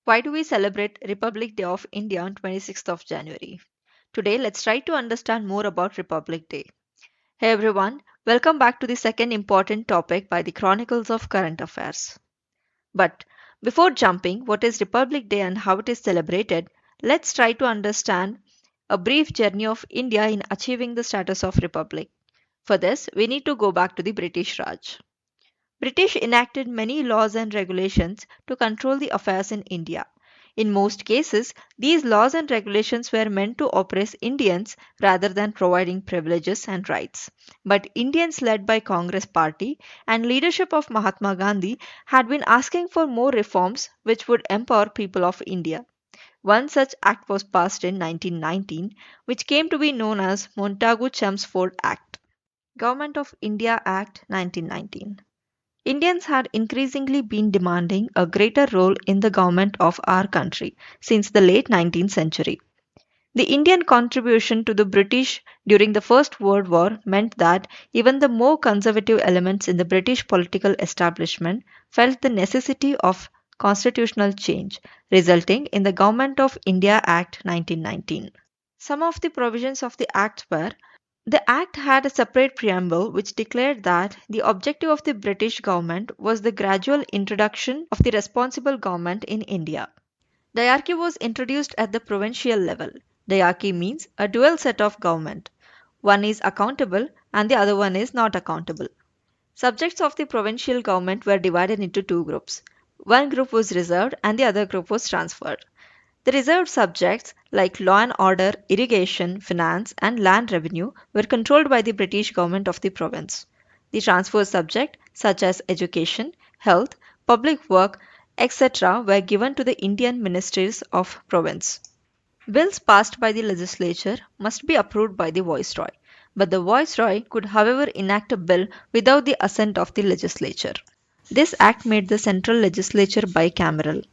Why do we celebrate Republic Day of India on 26th of January? Today, let's try to understand more about Republic Day. Hey everyone, welcome back to the second important topic by the Chronicles of Current Affairs. But before jumping what is Republic Day and how it is celebrated, let's try to understand a brief journey of India in achieving the status of republic. For this, we need to go back to the British Raj. British enacted many laws and regulations to control the affairs in India. In most cases, these laws and regulations were meant to oppress Indians rather than providing privileges and rights. But Indians led by Congress party and leadership of Mahatma Gandhi had been asking for more reforms which would empower people of India. One such act was passed in 1919, which came to be known as Montagu-Chelmsford Act. Government of India Act 1919. Indians had increasingly been demanding a greater role in the government of our country since the late 19th century. The Indian contribution to the British during the First World War meant that even the more conservative elements in the British political establishment felt the necessity of constitutional change, resulting in the Government of India Act 1919. Some of the provisions of the Act were: the Act had a separate preamble which declared that the objective of the British government was the gradual introduction of the responsible government in India. Diarchy was introduced at the provincial level. Diarchy means a dual set of government. One is accountable and the other one is not accountable. Subjects of the provincial government were divided into two groups. One group was reserved and the other group was transferred. The reserved subjects, like law and order, irrigation, finance, and land revenue, were controlled by the British government of the province. The transferred subjects, such as education, health, public work, etc., were given to the Indian ministries of province. Bills passed by the legislature must be approved by the viceroy, but the viceroy could, however, enact a bill without the assent of the legislature. This act made the central legislature bicameral.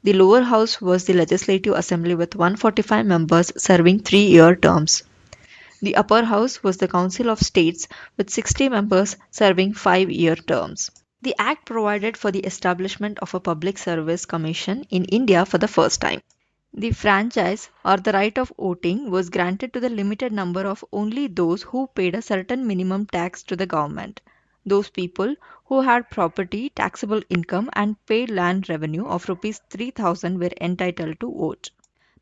The lower house was the Legislative Assembly with 145 members serving 3-year terms. The upper house was the Council of States with 60 members serving 5-year terms. The act provided for the establishment of a public service commission in India for the first time. The franchise or the right of voting was granted to the limited number of only those who paid a certain minimum tax to the government. Those people who had property, taxable income, and paid land revenue of rupees 3,000 were entitled to vote.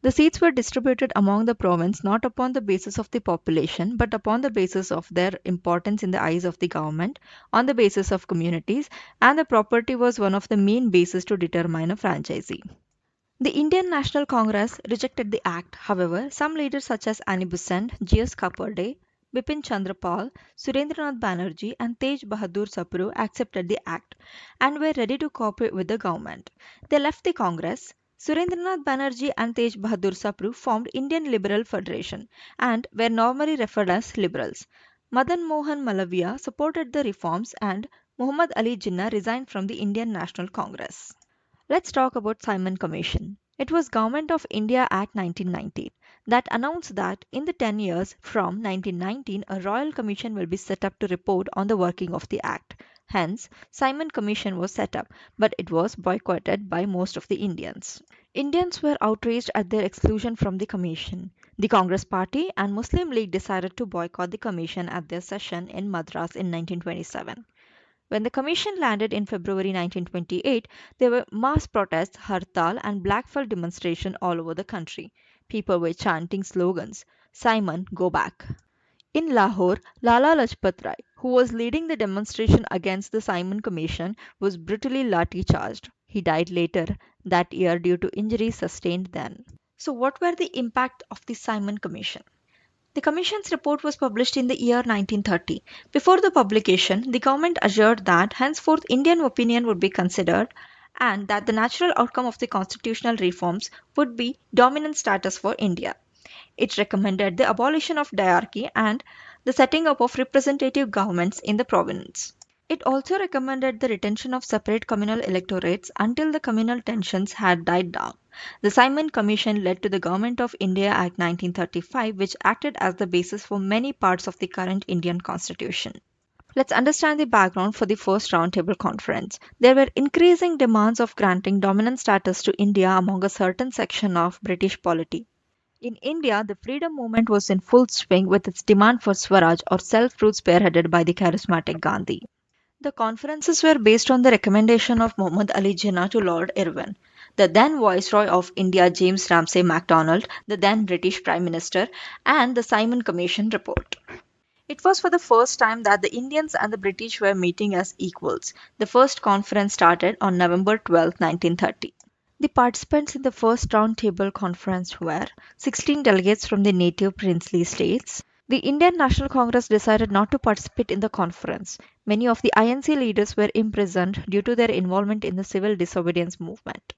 The seats were distributed among the province not upon the basis of the population but upon the basis of their importance in the eyes of the government, on the basis of communities, and the property was one of the main bases to determine a franchisee. The Indian National Congress rejected the act. However, some leaders such as Annie Besant, G.S. Kapurde, Bipin Chandra Pal, Surendranath Banerjee, and Tej Bahadur Sapru accepted the act and were ready to cooperate with the government. They left the Congress. Surendranath Banerjee and Tej Bahadur Sapru formed Indian Liberal Federation and were normally referred as liberals. Madan Mohan Malaviya supported the reforms and Muhammad Ali Jinnah resigned from the Indian National Congress. Let's talk about Simon Commission. It was Government of India Act 1919 that announced that in the 10 years from 1919 a royal commission will be set up to report on the working of the act. Hence, Simon Commission was set up, but it was boycotted by most of the Indians. Indians were outraged at their exclusion from the commission. The Congress Party and Muslim League decided to boycott the commission at their session in Madras in 1927. When the commission landed in February 1928, there were mass protests, hartal, and black felt demonstrations all over the country. People were chanting slogans: Simon, go back. In Lahore, Lala Lajpat Rai, who was leading the demonstration against the Simon Commission, was brutally lathi charged. He died later that year due to injuries sustained then. So, what were the impact of the Simon Commission? The Commission's report was published in the year 1930. Before the publication, the government assured that henceforth Indian opinion would be considered and that the natural outcome of the constitutional reforms would be dominant status for India. It recommended the abolition of diarchy and the setting up of representative governments in the province. It also recommended the retention of separate communal electorates until the communal tensions had died down. The Simon Commission led to the Government of India Act 1935, which acted as the basis for many parts of the current Indian constitution. Let's understand the background for the first Roundtable Conference. There were increasing demands of granting dominant status to India among a certain section of British polity. In India, the freedom movement was in full swing with its demand for Swaraj or self rule spearheaded by the charismatic Gandhi. The conferences were based on the recommendation of Muhammad Ali Jinnah to Lord Irwin, the then Viceroy of India James Ramsay MacDonald, the then British Prime Minister, and the Simon Commission report. It was for the first time that the Indians and the British were meeting as equals. The first conference started on November 12, 1930. The participants in the first roundtable conference were 16 delegates from the native princely states. The Indian National Congress decided not to participate in the conference. Many of the INC leaders were imprisoned due to their involvement in the civil disobedience movement.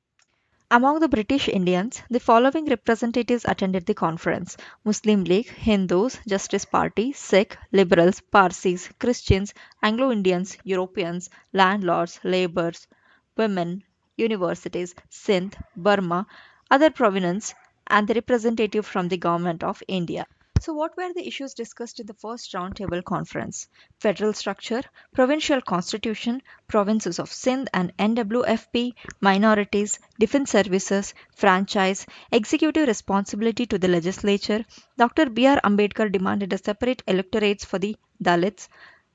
Among the British Indians, the following representatives attended the conference: Muslim League, Hindus, Justice Party, Sikh, Liberals, Parsis, Christians, Anglo Indians, Europeans, landlords, labourers, women, universities, Sindh, Burma, other provinces, and the representative from the Government of India. So, what were the issues discussed in the first roundtable conference? Federal structure, provincial constitution, provinces of Sindh and NWFP, minorities, defense services, franchise, executive responsibility to the legislature. Dr. B.R. Ambedkar demanded a separate electorates for the Dalits.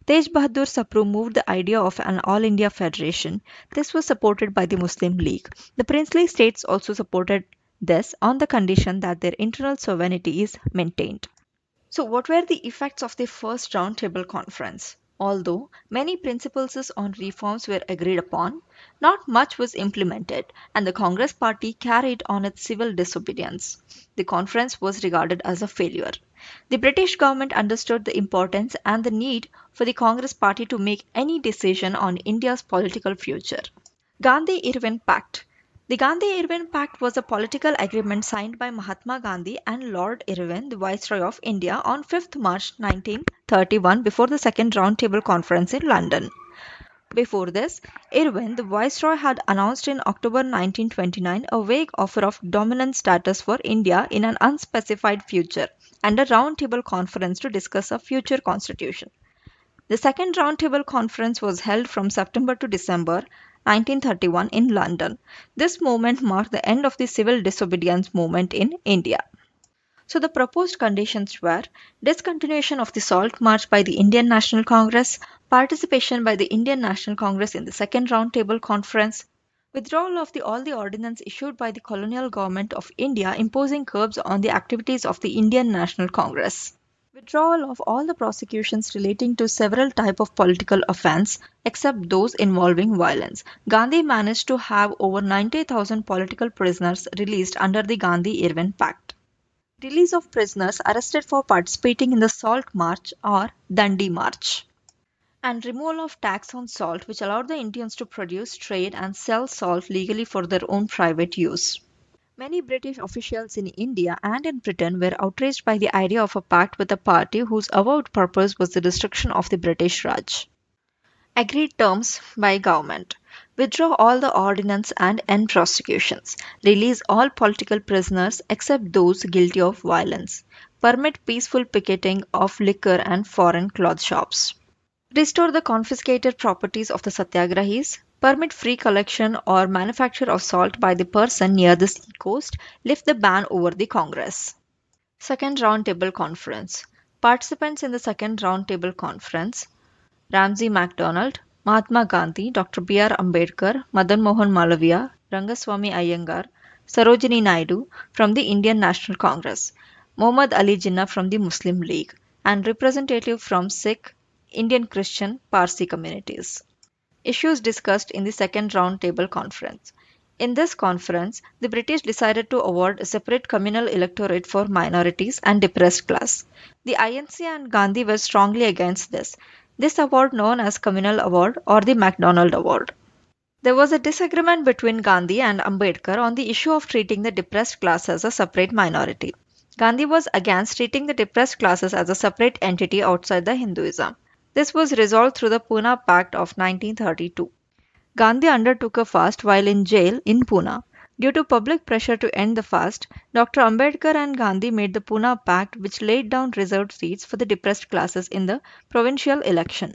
Tej Bahadur Sapru moved the idea of an all India federation. This was supported by the Muslim League. The princely states also supported this on the condition that their internal sovereignty is maintained. So, what were the effects of the first roundtable conference? Although many principles on reforms were agreed upon, not much was implemented, and the Congress party carried on its civil disobedience. The conference was regarded as a failure. The British government understood the importance and the need for the Congress party to make any decision on India's political future. Gandhi-Irwin Pact. The Gandhi-Irwin Pact was a political agreement signed by Mahatma Gandhi and Lord Irwin, the Viceroy of India, on 5th March 1931 before the Second Roundtable Conference in London. Before this, Irwin, the Viceroy, had announced in October 1929 a vague offer of dominant status for India in an unspecified future and a roundtable conference to discuss a future constitution. The Second Roundtable Conference was held from September to December 1931 in London. This movement marked the end of the civil disobedience movement in India. So the proposed conditions were discontinuation of the Salt March by the Indian National Congress, participation by the Indian National Congress in the Second Roundtable Conference, withdrawal of all the ordinance issued by the colonial government of India imposing curbs on the activities of the Indian National Congress. Withdrawal of all the prosecutions relating to several types of political offence except those involving violence. Gandhi managed to have over 90,000 political prisoners released under the Gandhi-Irwin Pact. Release of prisoners arrested for participating in the Salt March or Dandi March. And removal of tax on salt, which allowed the Indians to produce, trade, and sell salt legally for their own private use. Many British officials in India and in Britain were outraged by the idea of a pact with a party whose avowed purpose was the destruction of the British Raj. Agreed terms by government. Withdraw all the ordinance and end prosecutions. Release all political prisoners except those guilty of violence. Permit peaceful picketing of liquor and foreign cloth shops. Restore the confiscated properties of the satyagrahis. Permit free collection or manufacture of salt by the person near the sea coast. Lift the ban over the Congress. Second Roundtable Conference. Participants in the Second Roundtable Conference: Ramsay MacDonald, Mahatma Gandhi, Dr. B.R. Ambedkar, Madan Mohan Malaviya, Rangaswamy Iyengar, Sarojini Naidu from the Indian National Congress, Muhammad Ali Jinnah from the Muslim League, and representative from Sikh, Indian Christian, Parsi communities. Issues discussed in the Second Roundtable Conference. In this conference, the British decided to award a separate communal electorate for minorities and depressed class. The INC and Gandhi were strongly against this. This award, known as Communal Award or the MacDonald Award. There was a disagreement between Gandhi and Ambedkar on the issue of treating the depressed class as a separate minority. Gandhi was against treating the depressed classes as a separate entity outside the Hinduism. This was resolved through the Pune Pact of 1932. Gandhi undertook a fast while in jail in Pune. Due to public pressure to end the fast, Dr. Ambedkar and Gandhi made the Pune Pact, which laid down reserved seats for the depressed classes in the provincial election.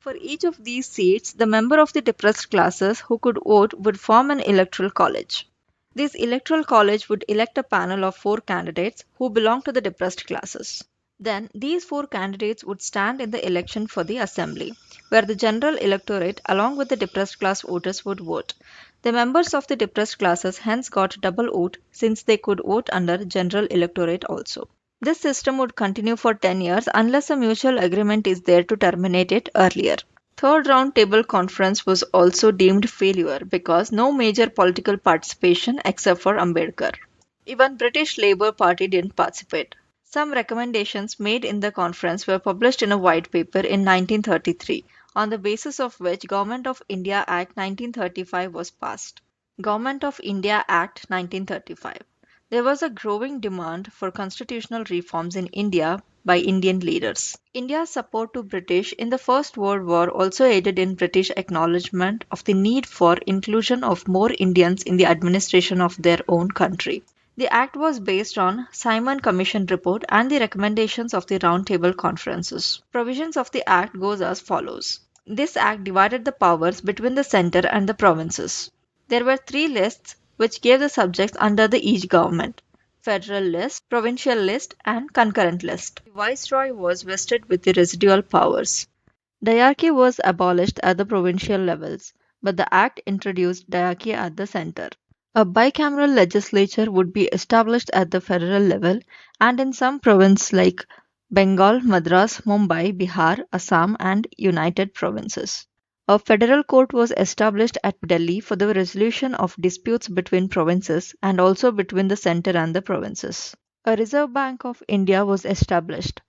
For each of these seats, the member of the depressed classes who could vote would form an electoral college. This electoral college would elect a panel of 4 candidates who belong to the depressed classes. Then, these 4 candidates would stand in the election for the assembly, where the general electorate, along with the depressed class voters, would vote. The members of the depressed classes hence got double vote since they could vote under general electorate also. This system would continue for 10 years unless a mutual agreement is there to terminate it earlier. Third round table conference was also deemed failure because no major political participation except for Ambedkar. Even British Labour Party didn't participate. Some recommendations made in the conference were published in a white paper in 1933, on the basis of which Government of India Act 1935 was passed. Government of India Act 1935. There was a growing demand for constitutional reforms in India by Indian leaders. India's support to British in the First World War also aided in British acknowledgement of the need for inclusion of more Indians in the administration of their own country. The act was based on Simon Commission report and the recommendations of the Round Table conferences. Provisions of the act goes as follows. This act divided the powers between the center and the provinces. There were 3 lists which gave the subjects under the each government: federal list, provincial list, and concurrent list. The viceroy was vested with the residual powers. Diarchy was abolished at the provincial levels, but the act introduced diarchy at the center. A bicameral legislature would be established at the federal level and in some provinces like Bengal, Madras, Mumbai, Bihar, Assam, and United Provinces. A federal court was established at Delhi for the resolution of disputes between provinces and also between the center and the provinces. A Reserve Bank of India was established.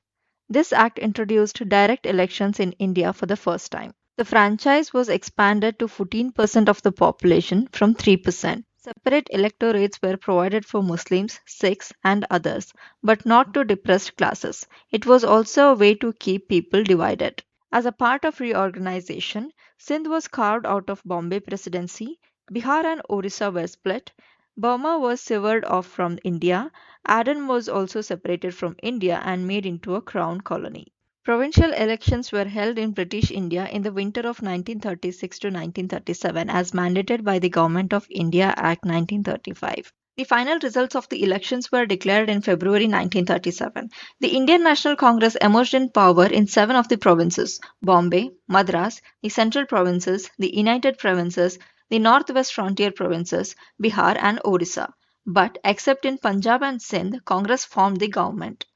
This act introduced direct elections in India for the first time. The franchise was expanded to 14% of the population from 3%. Separate electorates were provided for Muslims, Sikhs, and others, but not to depressed classes. It was also a way to keep people divided. As a part of reorganization, Sindh was carved out of Bombay Presidency, Bihar and Orissa were split, Burma was severed off from India, Aden was also separated from India and made into a crown colony. Provincial elections were held in British India in the winter of 1936 to 1937 as mandated by the Government of India Act 1935. The final results of the elections were declared in February 1937. The Indian National Congress emerged in power in 7 of the provinces: Bombay, Madras, the Central Provinces, the United Provinces, the Northwest Frontier Provinces, Bihar, and Orissa. But, except in Punjab and Sindh, Congress formed the government.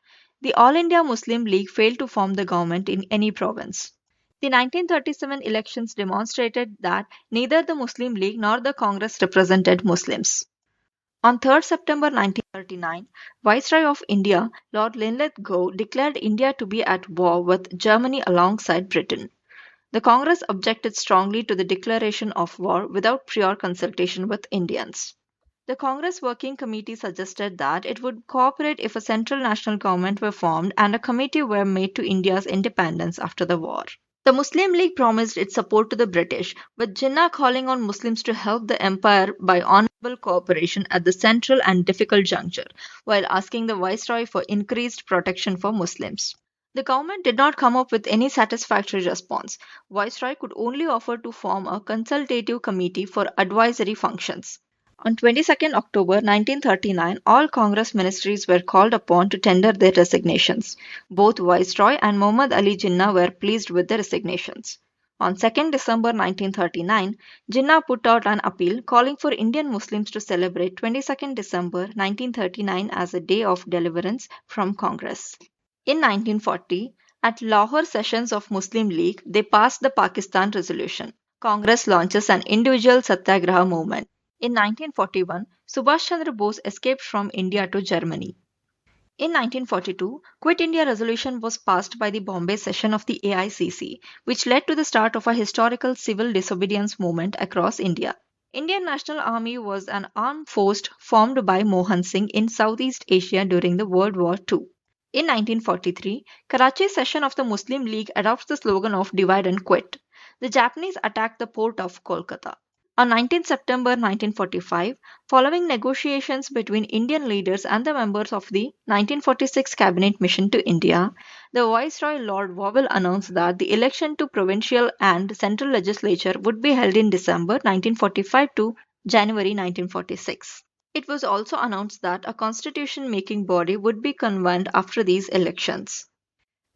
The All India Muslim League failed to form the government in any province. The 1937 elections demonstrated that neither the Muslim League nor the Congress represented Muslims. On 3rd September 1939, Viceroy of India, Lord Linlithgow, declared India to be at war with Germany alongside Britain. The Congress objected strongly to the declaration of war without prior consultation with Indians. The Congress Working Committee suggested that it would cooperate if a central national government were formed and a committee were made to India's independence after the war. The Muslim League promised its support to the British, with Jinnah calling on Muslims to help the empire by honorable cooperation at the central and difficult juncture, while asking the Viceroy for increased protection for Muslims. The government did not come up with any satisfactory response. Viceroy could only offer to form a consultative committee for advisory functions. On 22nd October 1939, all Congress ministries were called upon to tender their resignations. Both Viceroy and Muhammad Ali Jinnah were pleased with the resignations. On 2nd December 1939, Jinnah put out an appeal calling for Indian Muslims to celebrate 22nd December 1939 as a day of deliverance from Congress. In 1940, at Lahore sessions of Muslim League, they passed the Pakistan Resolution. Congress launches an individual satyagraha movement. In 1941, Subhash Chandra Bose escaped from India to Germany. In 1942, Quit India resolution was passed by the Bombay session of the AICC, which led to the start of a historical civil disobedience movement across India. Indian National Army was an armed force formed by Mohan Singh in Southeast Asia during the World War II. In 1943, Karachi session of the Muslim League adopts the slogan of divide and quit. The Japanese attacked the port of Kolkata. On 19 September 1945, following negotiations between Indian leaders and the members of the 1946 cabinet mission to India, the Viceroy Lord Wavell announced that the election to provincial and central legislature would be held in December 1945 to January 1946. It was also announced that a constitution making body would be convened after these elections.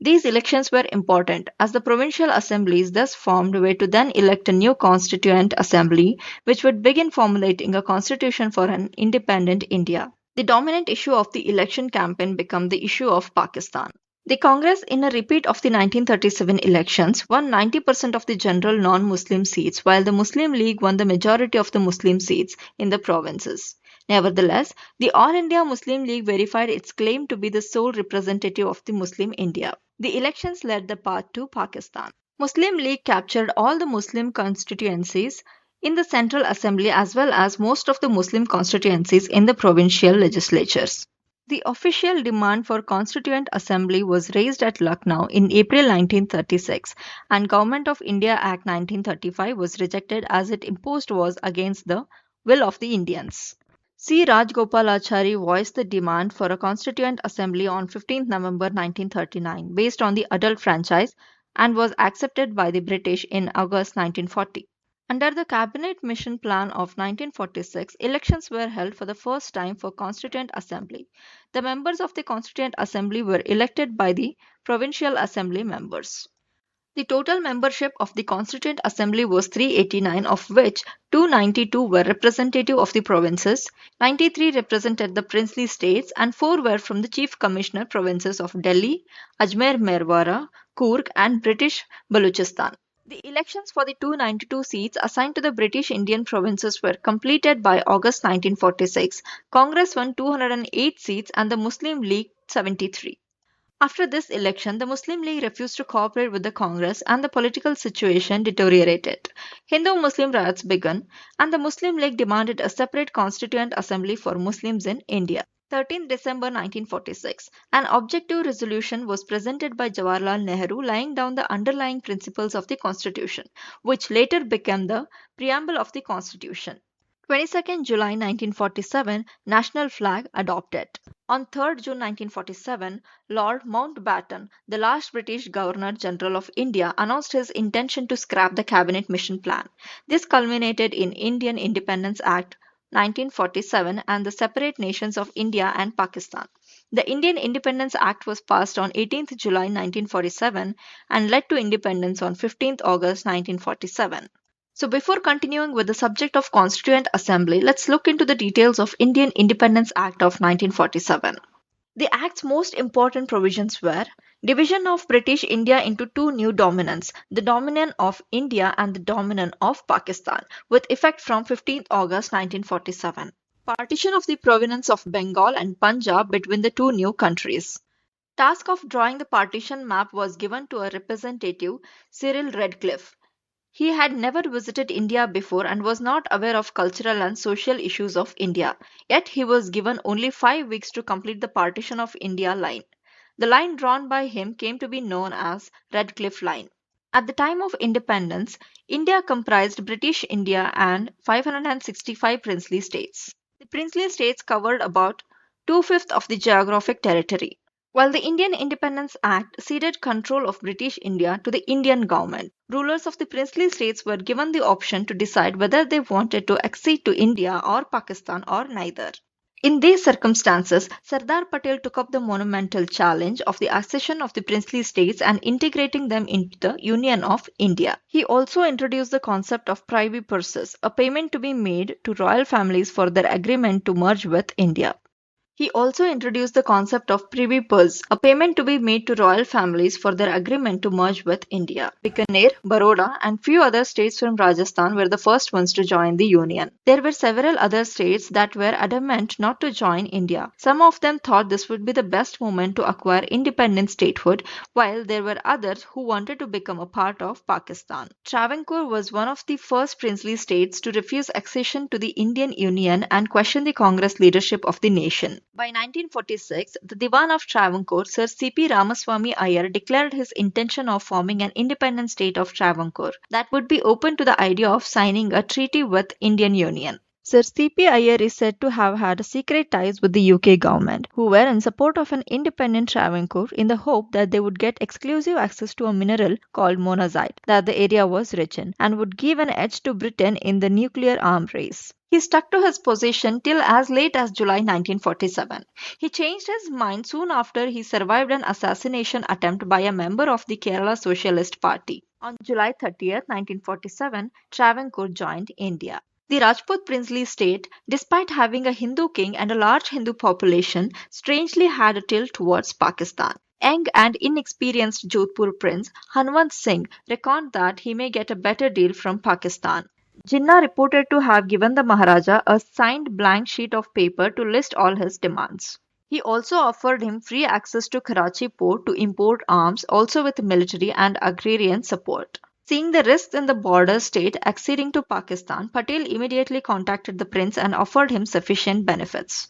These elections were important as the provincial assemblies thus formed were to then elect a new constituent assembly which would begin formulating a constitution for an independent India. The dominant issue of the election campaign became the issue of Pakistan. The Congress, in a repeat of the 1937 elections, won 90% of the general non-Muslim seats, while the Muslim League won the majority of the Muslim seats in the provinces. Nevertheless, the All India Muslim League verified its claim to be the sole representative of the Muslim India. The elections led the path to Pakistan. Muslim League captured all the Muslim constituencies in the Central Assembly as well as most of the Muslim constituencies in the provincial legislatures. The official demand for Constituent Assembly was raised at Lucknow in April 1936 and Government of India Act 1935 was rejected as it imposed was against the will of the Indians. C. Rajgopalachari voiced the demand for a Constituent Assembly on 15 November 1939 based on the adult franchise and was accepted by the British in August 1940. Under the Cabinet Mission Plan of 1946, elections were held for the first time for Constituent Assembly. The members of the Constituent Assembly were elected by the Provincial Assembly members. The total membership of the Constituent Assembly was 389, of which 292 were representative of the provinces, 93 represented the princely states, and 4 were from the Chief Commissioner provinces of Delhi, Ajmer Merwara, Coorg, and British Baluchistan. The elections for the 292 seats assigned to the British Indian provinces were completed by August 1946. Congress won 208 seats and the Muslim League 73. After this election, the Muslim League refused to cooperate with the Congress and the political situation deteriorated. Hindu-Muslim riots began and the Muslim League demanded a separate constituent assembly for Muslims in India. 13 December 1946, an objective resolution was presented by Jawaharlal Nehru laying down the underlying principles of the Constitution, which later became the preamble of the Constitution. 22nd July 1947, national flag adopted. On 3rd June 1947, Lord Mountbatten, the last British Governor-General of India, announced his intention to scrap the Cabinet Mission Plan. This culminated in Indian Independence Act 1947 and the separate nations of India and Pakistan. The Indian Independence Act was passed on 18th July 1947 and led to independence on 15th August 1947. So before continuing with the subject of Constituent Assembly, let's look into the details of Indian Independence Act of 1947. The Act's most important provisions were division of British India into two new dominions, the Dominion of India and the Dominion of Pakistan, with effect from 15th August 1947. Partition of the province of Bengal and Punjab between the two new countries. Task of drawing the partition map was given to a representative, Cyril Redcliffe. He had never visited India before and was not aware of cultural and social issues of India. Yet he was given only 5 weeks to complete the partition of India line. The line drawn by him came to be known as Redcliffe Line. At the time of independence, India comprised British India and 565 princely states. The princely states covered about 2/5 of the geographic territory. While the Indian Independence Act ceded control of British India to the Indian government, rulers of the princely states were given the option to decide whether they wanted to accede to India or Pakistan or neither. In these circumstances, Sardar Patel took up the monumental challenge of the accession of the princely states and integrating them into the Union of India. He also introduced the concept of privy purses, a payment to be made to royal families for their agreement to merge with India. He also introduced the concept of privy purse, a payment to be made to royal families for their agreement to merge with India. Bikaner, Baroda, and few other states from Rajasthan were the first ones to join the union. There were several other states that were adamant not to join India. Some of them thought this would be the best moment to acquire independent statehood, while there were others who wanted to become a part of Pakistan. Travancore was one of the first princely states to refuse accession to the Indian Union and question the Congress leadership of the nation. By 1946, the Diwan of Travancore, Sir C.P. Ramaswamy Iyer, declared his intention of forming an independent state of Travancore that would be open to the idea of signing a treaty with Indian Union. Sir C.P. Iyer is said to have had secret ties with the UK government, who were in support of an independent Travancore in the hope that they would get exclusive access to a mineral called monazite that the area was rich in and would give an edge to Britain in the nuclear arm race. He stuck to his position till as late as July 1947. He changed his mind soon after he survived an assassination attempt by a member of the Kerala Socialist Party. On July 30th, 1947, Travancore joined India. The Rajput princely state, despite having a Hindu king and a large Hindu population, strangely had a tilt towards Pakistan. Young and inexperienced Jodhpur prince Hanwant Singh reckoned that he may get a better deal from Pakistan. Jinnah reported to have given the Maharaja a signed blank sheet of paper to list all his demands. He also offered him free access to Karachi port to import arms, also with military and agrarian support. Seeing the risks in the border state acceding to Pakistan, Patel immediately contacted the prince and offered him sufficient benefits.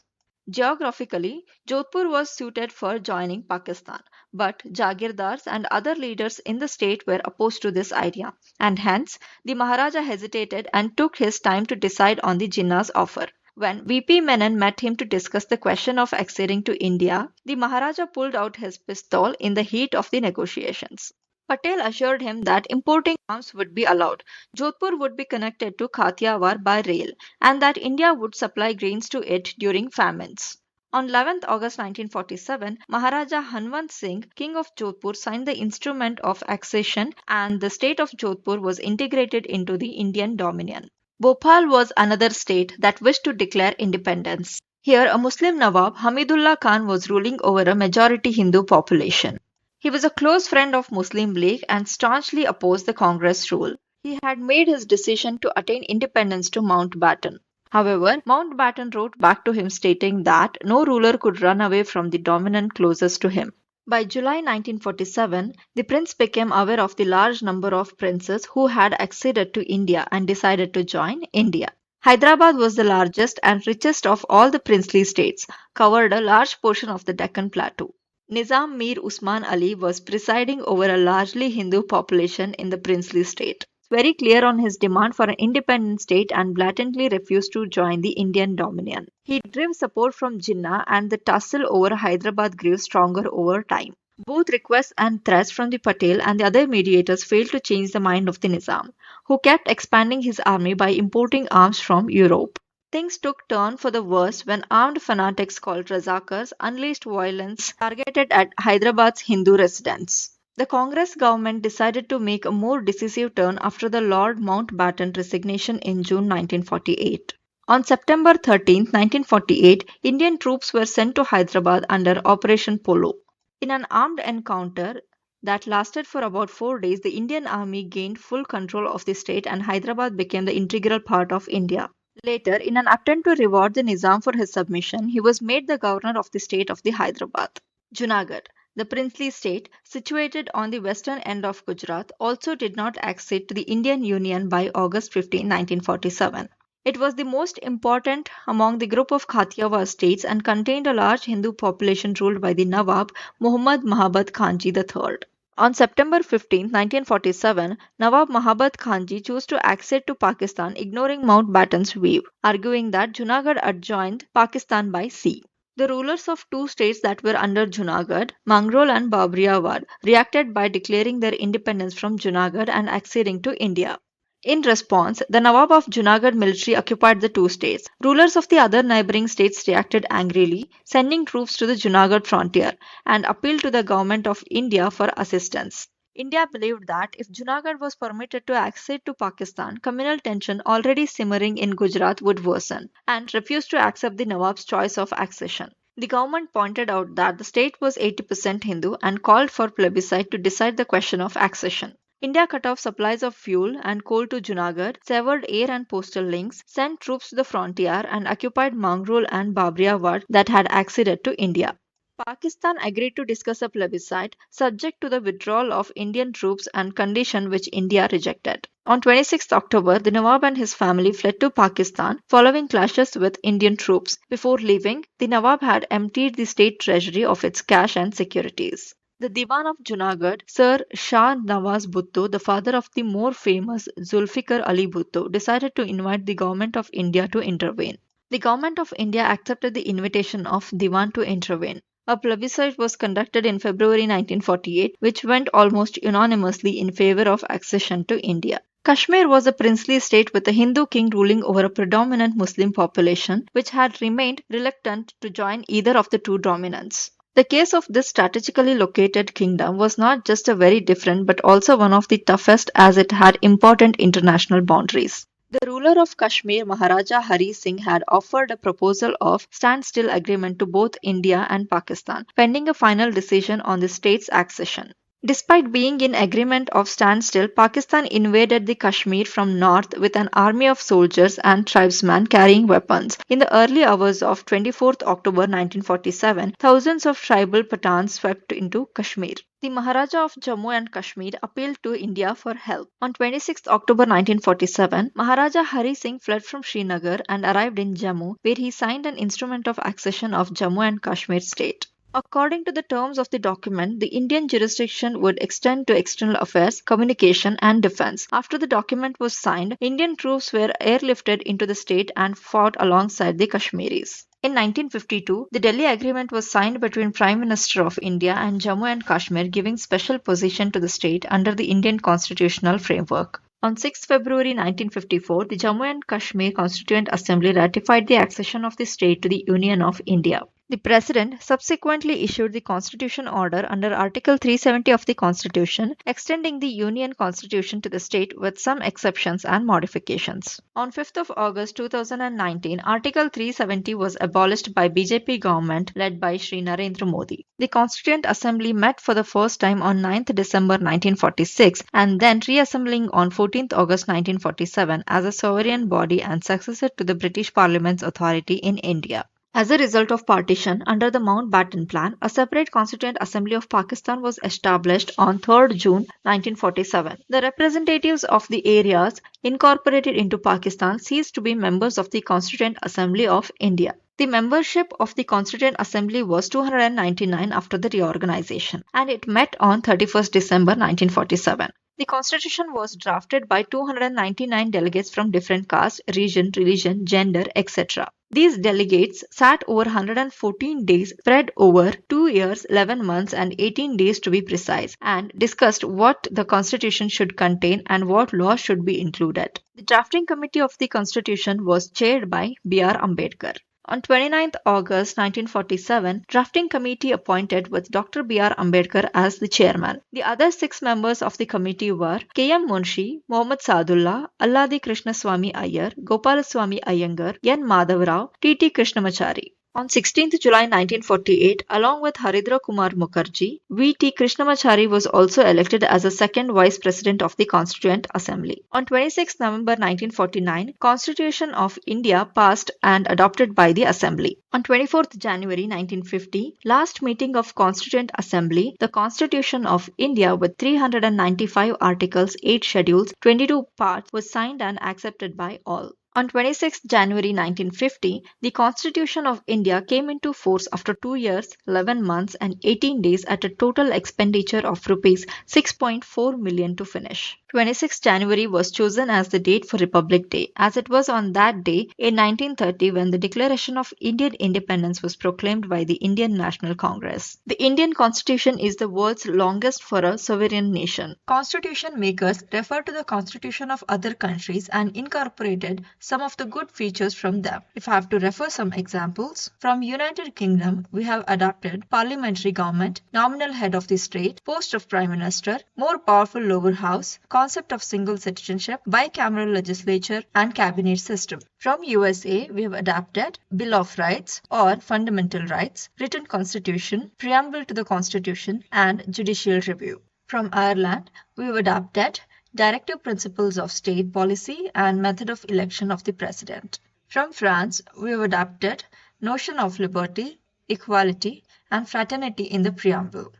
Geographically, Jodhpur was suited for joining Pakistan, but Jagirdars and other leaders in the state were opposed to this idea, and hence the Maharaja hesitated and took his time to decide on the Jinnah's offer. When V.P. Menon met him to discuss the question of acceding to India, the Maharaja pulled out his pistol in the heat of the negotiations. Patel assured him that importing arms would be allowed, Jodhpur would be connected to Kathiawar by rail, and that India would supply grains to it during famines. On 11th August 1947, Maharaja Hanwant Singh, King of Jodhpur, signed the instrument of accession and the state of Jodhpur was integrated into the Indian Dominion. Bhopal was another state that wished to declare independence. Here, a Muslim Nawab, Hamidullah Khan, was ruling over a majority Hindu population. He was a close friend of Muslim League and staunchly opposed the Congress rule. He had made his decision to attain independence to Mountbatten. However, Mountbatten wrote back to him stating that no ruler could run away from the dominant closest to him. By July 1947, the prince became aware of the large number of princes who had acceded to India and decided to join India. Hyderabad was the largest and richest of all the princely states, covered a large portion of the Deccan Plateau. Nizam Mir Usman Ali was presiding over a largely Hindu population in the princely state. Very clear on his demand for an independent state and blatantly refused to join the Indian Dominion. He drew support from Jinnah and the tussle over Hyderabad grew stronger over time. Both requests and threats from the Patel and the other mediators failed to change the mind of the Nizam, who kept expanding his army by importing arms from Europe. Things took turn for the worse when armed fanatics called Razakars unleashed violence targeted at Hyderabad's Hindu residents. The Congress government decided to make a more decisive turn after the Lord Mountbatten resignation in June 1948. On September 13, 1948, Indian troops were sent to Hyderabad under Operation Polo. In an armed encounter that lasted for about 4 days, the Indian army gained full control of the state and Hyderabad became the integral part of India. Later, in an attempt to reward the Nizam for his submission, he was made the governor of the state of the Hyderabad. Junagadh, the princely state situated on the western end of Gujarat, also did not accede to the Indian Union by August 15, 1947. It was the most important among the group of Kathiawar states and contained a large Hindu population ruled by the Nawab Muhammad Mahabad Khanji III. On September 15, 1947, Nawab Mahabad Khanji chose to accede to Pakistan, ignoring Mountbatten's veto, arguing that Junagadh adjoined Pakistan by sea. The rulers of two states that were under Junagadh, Mangrol and Babriawad, reacted by declaring their independence from Junagadh and acceding to India. In response, the Nawab of Junagadh military occupied the two states. Rulers of the other neighboring states reacted angrily, sending troops to the Junagadh frontier and appealed to the government of India for assistance. India believed that if Junagadh was permitted to accede to Pakistan, communal tension already simmering in Gujarat would worsen and refused to accept the Nawab's choice of accession. The government pointed out that the state was 80% Hindu and called for plebiscite to decide the question of accession. India cut off supplies of fuel and coal to Junagadh, severed air and postal links, sent troops to the frontier and occupied Mangrol and Babriawad that had acceded to India. Pakistan agreed to discuss a plebiscite subject to the withdrawal of Indian troops and condition which India rejected. On 26 October, the Nawab and his family fled to Pakistan following clashes with Indian troops. Before leaving, the Nawab had emptied the state treasury of its cash and securities. The Diwan of Junagadh, Sir Shah Nawaz Bhutto, the father of the more famous Zulfikar Ali Bhutto, decided to invite the government of India to intervene. The government of India accepted the invitation of Diwan to intervene. A plebiscite was conducted in February 1948, which went almost unanimously in favor of accession to India. Kashmir was a princely state with a Hindu king ruling over a predominant Muslim population, which had remained reluctant to join either of the two dominants. The case of this strategically located kingdom was not just a very different but also one of the toughest as it had important international boundaries. The ruler of Kashmir, Maharaja Hari Singh, had offered a proposal of standstill agreement to both India and Pakistan, pending a final decision on the state's accession. Despite being in agreement of standstill, Pakistan invaded the Kashmir from north with an army of soldiers and tribesmen carrying weapons. In the early hours of 24th October 1947, thousands of tribal Pathans swept into Kashmir. The Maharaja of Jammu and Kashmir appealed to India for help. On 26 October 1947, Maharaja Hari Singh fled from Srinagar and arrived in Jammu, where he signed an instrument of accession of Jammu and Kashmir state. According to the terms of the document, the Indian jurisdiction would extend to external affairs, communication, and defense. After the document was signed, Indian troops were airlifted into the state and fought alongside the Kashmiris. In 1952, the Delhi Agreement was signed between Prime Minister of India and Jammu and Kashmir, giving special position to the state under the Indian constitutional framework. On 6 February 1954, the Jammu and Kashmir Constituent Assembly ratified the accession of the state to the Union of India. The President subsequently issued the Constitution Order under Article 370 of the Constitution, extending the Union Constitution to the state with some exceptions and modifications. On 5th of August 2019, Article 370 was abolished by BJP government led by Shri Narendra Modi. The Constituent Assembly met for the first time on 9th December 1946 and then reassembling on 14th August 1947 as a sovereign body and successor to the British Parliament's authority in India. As a result of partition under the Mountbatten Plan, a separate Constituent Assembly of Pakistan was established on 3rd June 1947. The representatives of the areas incorporated into Pakistan ceased to be members of the Constituent Assembly of India. The membership of the Constituent Assembly was 299 after the reorganization, and it met on 31st December 1947. The constitution was drafted by 299 delegates from different castes, region, religion, gender, etc. These delegates sat over 114 days, spread over 2 years, 11 months, and 18 days to be precise, and discussed what the constitution should contain and what laws should be included. The drafting committee of the constitution was chaired by B.R. Ambedkar. On 29th August 1947, drafting committee appointed with Dr. B.R. Ambedkar as the chairman. The other 6 members of the committee were K.M. Munshi, Mohammad Sadullah, Alladi Krishnaswamy Iyer, Gopalaswamy Iyengar, N. Madhavrao, T.T. Krishnamachari. On 16th July 1948, along with Haridra Kumar Mukherjee, V.T. Krishnamachari was also elected as a second vice president of the Constituent Assembly. On 26 November 1949, Constitution of India passed and adopted by the Assembly. On 24th January 1950, last meeting of Constituent Assembly, the Constitution of India with 395 articles, 8 schedules, 22 parts was signed and accepted by all. On 26 January 1950, the Constitution of India came into force after 2 years, 11 months and 18 days at a total expenditure of Rs 6.4 million to finish. 26 January was chosen as the date for Republic Day, as it was on that day in 1930 when the Declaration of Indian Independence was proclaimed by the Indian National Congress. The Indian Constitution is the world's longest for a sovereign nation. Constitution makers refer to the Constitution of other countries and incorporated some of the good features from them. If I have to refer some examples, from United Kingdom, we have adopted parliamentary government, nominal head of the state, post of prime minister, more powerful lower house, concept of single citizenship, bicameral legislature and cabinet system. From USA, we have adopted Bill of Rights or Fundamental Rights, written constitution, preamble to the constitution and judicial review. From Ireland, we have adopted Directive Principles of State Policy and Method of Election of the President. From France, we have adopted Notion of Liberty, equality, and fraternity in the preamble.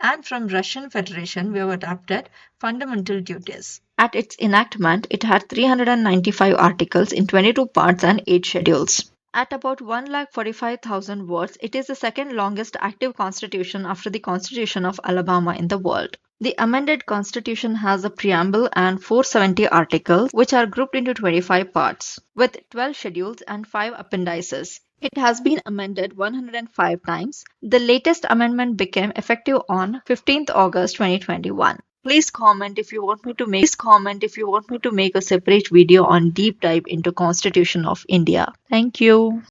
And from Russian Federation, we have adopted fundamental duties. At its enactment, it had 395 articles in 22 parts and 8 schedules. At about 1,45,000 words, it is the second longest active constitution after the Constitution of Alabama in the world. The amended constitution has a preamble and 470 articles, which are grouped into 25 parts, with 12 schedules and 5 appendices. It has been amended 105 times. The latest amendment became effective on 15th August 2021. Please comment if you want me to make a separate video on deep dive into Constitution of India. Thank you.